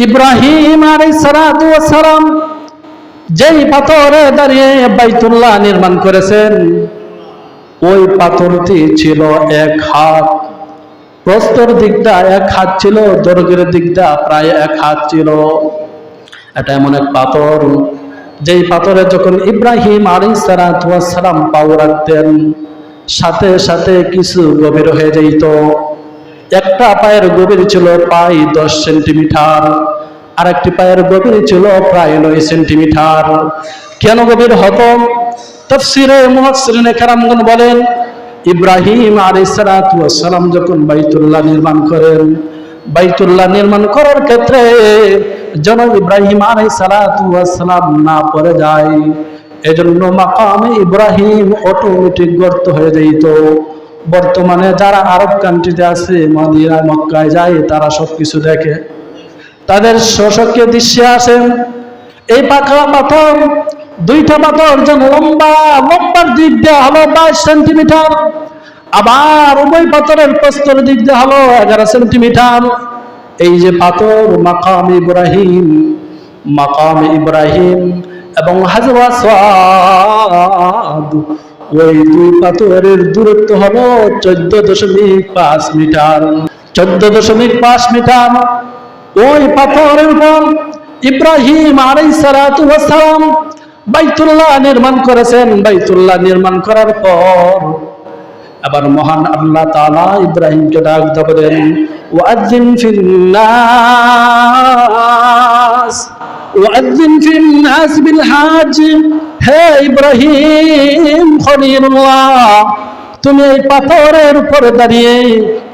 ইব্রাহিম আলাইহিস সালাতু ওয়াস সালাম যেই পাথরে দাঁড়িয়ে বাইতুল্লাহ নির্মাণ করেছেন, ওই পাথরটি ছিল 1 হাত, প্রস্থের দিকটা 1 হাত ছিল, দৈর্ঘ্যের দিকটা প্রায় 1 হাত ছিল। এটা এমন এক পাথর, যেই পাথরে যখন ইব্রাহিম আলাইহিস সালাতু ওয়াস সালাম পাও রাখতেন, সাথে সাথে কিছু গভীর হয়ে যেত। একটা পায়ের গভীর ছিল প্রায় 10 সেন্টিমিটার, আর একটি পায়ের গভীর ছিল প্রায় 9 সেন্টিমিটার। কেন গভীর হতো? তাফসীরে মুফাসসিরিন কেরামগণ বলেন, ইব্রাহিম আলাইহিস সালাতু ওয়াস সালাম যখন বাইতুল্লাহ নির্মাণ করেন, বাইতুল্লাহ নির্মাণ করার ক্ষেত্রে যেন ইব্রাহিম আলাইহিস সালাতু ওয়াস সালাম না পড়ে যায়, এজন্য মাকামে ইব্রাহিম অটোমেটিক গর্ত হয়ে যেত। বর্তমানে যারা আরব কান্ট্রিতে আছে, মদিনা মক্কায় যায়, তারা সবকিছু দেখে, তাদের স্বচক্ষে দৃশ্যে আসে এই পাকা পাথর, দুইটা পাথর যেন লম্বার দিক দিয়ে হলো 22 সেন্টিমিটার, আবার উভয় পাথরের প্রস্থের দিক দিয়ে হলো 11 সেন্টিমিটার। এই যে পাথর মাকাম ইব্রাহিম এবং হাজর আসওয়াদ, ওই দুই পাথরের দূরত্ব হলো 14.5 মিটার। 14.5 মিটার। ওই পাথরের উপর ইব্রাহিম আলাইহিস সালাতু ওয়াস সালাম বাইতুল্লাহ নির্মাণ করেছেন। বাইতুল্লাহ নির্মাণ করার পর আবার মহান আল্লাহ তাআলা ইব্রাহিমকে ডাক দিয়ে বলেন, ওয়াজ্জিন ফিন্নাস বিল হাজ, হে ইব্রাহিম খলিলুল্লাহ, তুমি এই পাথরের উপরে দাঁড়িয়ে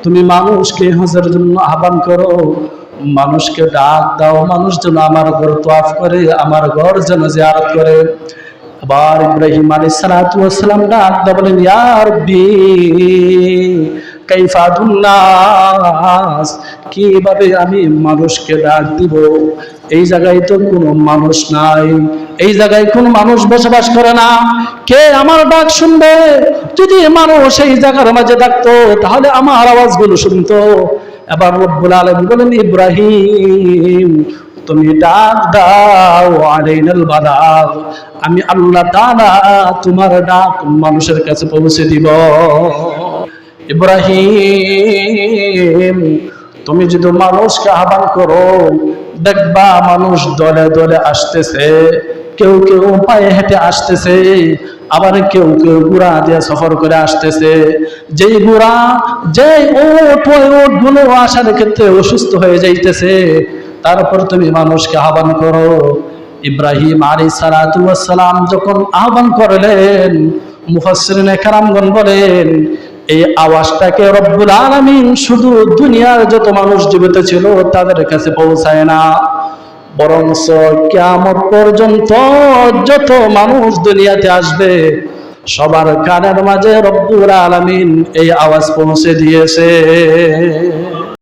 তুমি মানুষকে হজের জন্য আহ্বান করো, মানুষকে ডাক দাও, মানুষ যেন আমার ঘর তওয়াফ করে, আমার ঘর যেন জিয়ারত করে। আবার ইব্রাহিম আলাইহিস সালাতু ওয়াস সালাম ডাক দিয়ে বলেন, ইয়া রাব্বি কাইফা আদুন নাস, কিভাবে আমি মানুষকে ডাক দিব? এই জায়গায় তো কোনো মানুষ নাই, এই জায়গায় কোনো মানুষ বসবাস করে না, কে আমার ডাক শুনবে? যদি মানুষ এই জায়গার মাঝে ডাকতো, তাহলে আমার আওয়াজগুলো শুনতো। এবার রব্বুল আলামিন বলেন, ইব্রাহিম তুমি ডাক দাও, আলাইনাল বালাগ, আমি আল্লাহ তাআলা তোমার ডাক মানুষের কাছে পৌঁছে দিব। ইব্রাহিম তুমি যদি মানুষকে আহ্বান করো, দেখবা মানুষ দলে দলে আসতেছে, কেউ কেউ পায়ে হেঁটে আসতেছে, আবার কেউ কেউ ঘোড়া দিয়ে সফর করে আসতেছে। যেই ঘোড়া, যেই ওট গুলো আসার ক্ষেত্রে অসুস্থ হয়ে যাইতেছে, তারপর তুমি মানুষকে আহ্বান করো। ইব্রাহিম আলাইহিস সালাতু ওয়াস সালাম যখন আহ্বান করলেন, মুফাসসিরিন কেরামগণ বলেন, এই আওয়াজটাকে রব্বুল আলামিন শুধু দুনিয়ার যত মানুষ জীবিত ছিল তাদের কাছে পৌঁছায় না, বরং কিয়ামত পর্যন্ত যত মানুষ দুনিয়াতে আসবে সবার কানের মাঝে রব্বুল আলামিন এই আওয়াজ পৌঁছে দিয়েছে।